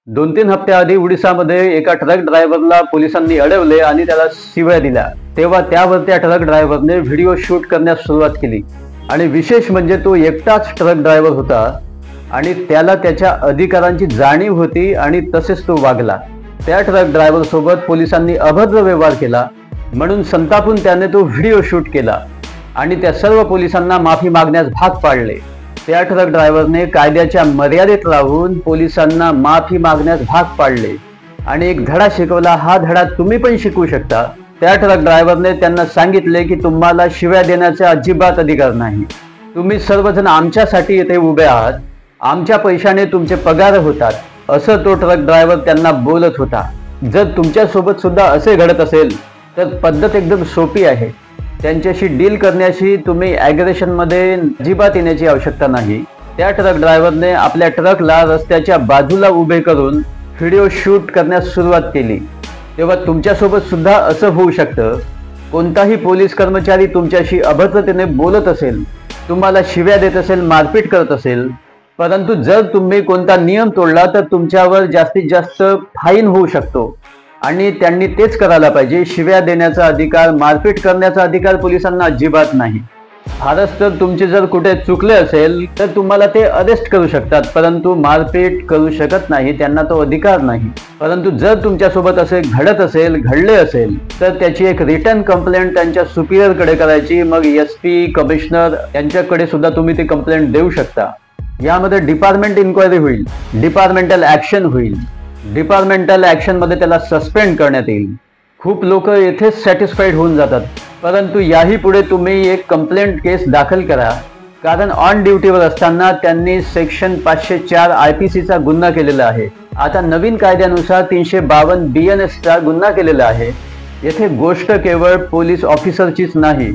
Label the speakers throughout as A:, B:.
A: 2-3 हप्त्याआधी उडीसामध्ये एका ट्रक ड्रायव्हरला पोलिसांनी अडवले आणि त्याला शिव्या दिल्या। तेव्हा त्यावर त्या ट्रक ड्रायव्हरने व्हिडिओ शूट करण्यास सुरुवात केली आणि विशेष म्हणजे तो एकटाच ट्रक ड्रायव्हर होता आणि त्याला त्याच्या अधिकारांची जाणीव होती आणि तसेच तो वागला। त्या ट्रक ड्रायव्हर सोबत पोलिसांनी अभद्र व्यवहार केला म्हणून संतापून त्याने तो व्हिडिओ शूट केला आणि त्या सर्व पोलिसांना माफी मागण्यास भाग पाडले। त्या ट्रक ड्रायव्हरने कायद्याच्या मर्यादेत राहून पोलिसांना माफी मागण्यास भाग पाडले आणि एक धडा शिकवला। हा धडा तुम्ही पण शिकू शकता। त्या ट्रक ड्रायव्हरने त्यांना सांगितले की तुम्हाला शिव्या देण्याचा अजिबात अधिकार नाही। तुम्ही सर्वजण आमच्यासाठी इथे उभे आहात, आमच्या पैशाने तुमचे पगार होतात, असं तो ट्रक ड्रायव्हर त्यांना बोलत होता। जर तुमच्यासोबत सुद्धा असे घडत असेल तर पद्धत एकदम सोपी आहे। त्यांच्याशी डील करण्याशी तुम्ही ॲग्रेशन मध्ये अजिबात येण्याची आवश्यकता नाही। त्या ट्रक ड्रायव्हरने आपल्या ट्रकला रस्त्याच्या बाजूला उभे करून व्हिडिओ शूट करण्यास सुरुवात केली। तेव्हा तुमच्यासोबत सुद्धा असं होऊ शकतं। कोणताही पोलीस कर्मचारी तुमच्याशी अभद्रतेने बोलत असेल, तुम्हाला शिव्या देत असेल, मारपीट करत असेल, परंतु जर तुम्ही कोणता नियम तोडला तर तुमच्यावर जास्तीत जास्त फाईन होऊ शकतो आणि त्यांनी तेच करायला पाहिजे। शिव्या देण्याचा अधिकार, मारपीट करण्याचा अधिकार पोलिसांना अजिबात नाही। फारच तर तुमचे जर कुठे चुकले असेल तर तुम्हाला ते अरेस्ट करू शकतात, परंतु मारपीट करू शकत नाही, त्यांना तो अधिकार नाही। परंतु जर तुमच्यासोबत असे घडत असेल, घडले असेल तर त्याची एक रिटर्न कंप्लेंट त्यांच्या सुपिरियर कडे करायची। मग SP, कमिशनर यांच्याकडे सुद्धा तुम्ही ती कंप्लेंट देऊ शकता। यामध्ये डिपार्टमेंट इन्क्वायरी होईल, डिपार्टमेंटल ॲक्शन होईल। डिपार्टमेंटल ॲक्शन मध्ये त्याला सस्पेंड करण्यात येईल। खूप लोक येथेच सॅटिस्फाईड होऊन जातात, परंतु याही पुढे तुम्ही एक कंप्लेंट केस दाखल करा, कारण ऑन ड्युटीवर असताना त्यांनी सेक्शन 504 IPC चा गुन्हा केलेला आहे। आता नवीन कायद्यानुसार 352 BNS चा गुन्हा केलेला आहे। येथे गोष्ट केवळ पोलीस ऑफिसरचीच नाही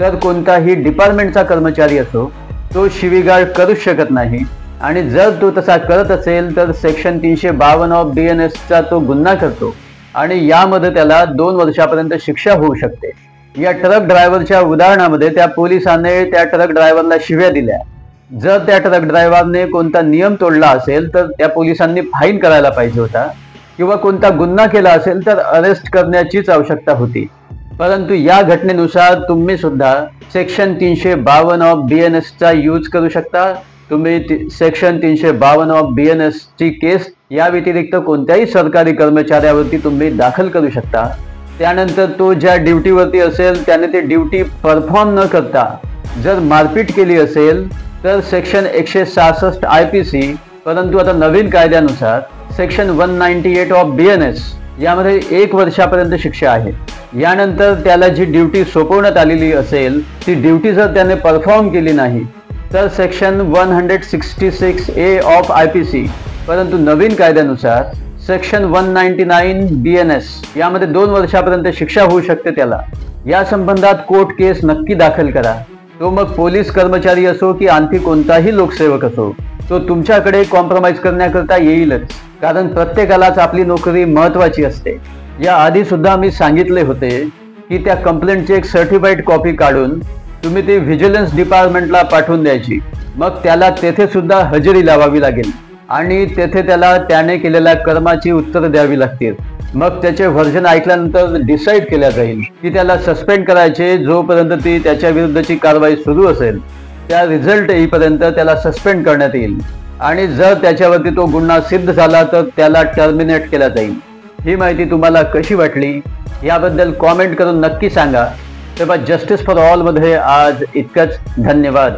A: तर कोणताही डिपार्टमेंटचा कर्मचारी असो तो शिवीगाळ करूच शकत नाही आणि जर तो तसा करत असेल तर सेक्शन 352 ऑफ BNS चा तो गुन्हा करतो आणि यामध्ये त्याला 2 वर्षापर्यंत शिक्षा होऊ शकते। या ट्रक ड्रायव्हरच्या उदाहरणामध्ये त्या पोलिसाने त्या ट्रक ड्रायव्हरला शिव्या दिल्या। जर त्या ट्रक ड्रायव्हरने कोणता नियम तोडला असेल तर त्या पोलिसांनी फाईन करायला पाहिजे होता किंवा कोणता गुन्हा केला असेल तर अरेस्ट करण्याचीच आवश्यकता होती। परंतु या घटनेनुसार तुम्ही सुद्धा सेक्शन 352 ऑफ BNS चा यूज करू शकता। तुम्ही सेक्शन 352 ऑफ BNS ची केस या व्यतिरिक्त कोणत्याही सरकारी कर्मचाऱ्यावरती तुम्ही दाखल करू शकता। त्यानंतर तो ज्या ड्युटीवरती असेल त्याने ते ड्युटी परफॉर्म न करता जर मारपीट केली असेल तर सेक्शन 166 IPC, परंतु आता नवीन कायद्यानुसार सेक्शन 198 ऑफ BNS यामध्ये 1 वर्षापर्यंत शिक्षा आहे। यानंतर त्याला जी ड्युटी सोपवण्यात आलेली असेल ती ड्युटी जर त्याने परफॉर्म केली नाही तर सेक्शन 166A ऑफ IPC, परंतु नवीन कायद्यानुसार सेक्शन 199 BNS यामध्ये 2 वर्षापर्यंत शिक्षा होऊ शकते त्याला। या संबंधात कोर्ट केस नक्की दाखल करा। तो मग पोलीस कर्मचारी असो की आणखी कोणताही लोकसेवक असो, तो तुमच्याकडे कॉम्प्रोमाइज करण्याकरता येईलच, कारण प्रत्येकालाच आपली नोकरी महत्त्वाची असते। या आधी सुद्धा मी सांगितले होते की त्या कंप्लेंटची एक सर्टिफाईड कॉपी काढून तुम्ही ती व्हिजिलन्स डिपार्टमेंटला पाठवून द्यायची। मग त्याला तेथे सुद्धा हजेरी लावावी लागेल आणि तेथे त्याला त्याने केलेल्या कर्माची उत्तरं द्यावी लागतील। मग त्याचे व्हर्जन ऐकल्यानंतर डिसाईड केल्या जाईल की त्याला सस्पेंड करायचे जोपर्यंत ती त्याच्या विरुद्धची कारवाई सुरू असेल, त्या रिझल्ट येईपर्यंत त्याला सस्पेंड करण्यात येईल आणि जर त्याच्यावरती तो गुन्हा सिद्ध झाला तर त्याला टर्मिनेट केला जाईल। ही माहिती तुम्हाला कशी वाटली याबद्दल कॉमेंट करून नक्की सांगा। तेव्हा जस्टिस फॉर ऑल मध्ये आज इतकंच। धन्यवाद।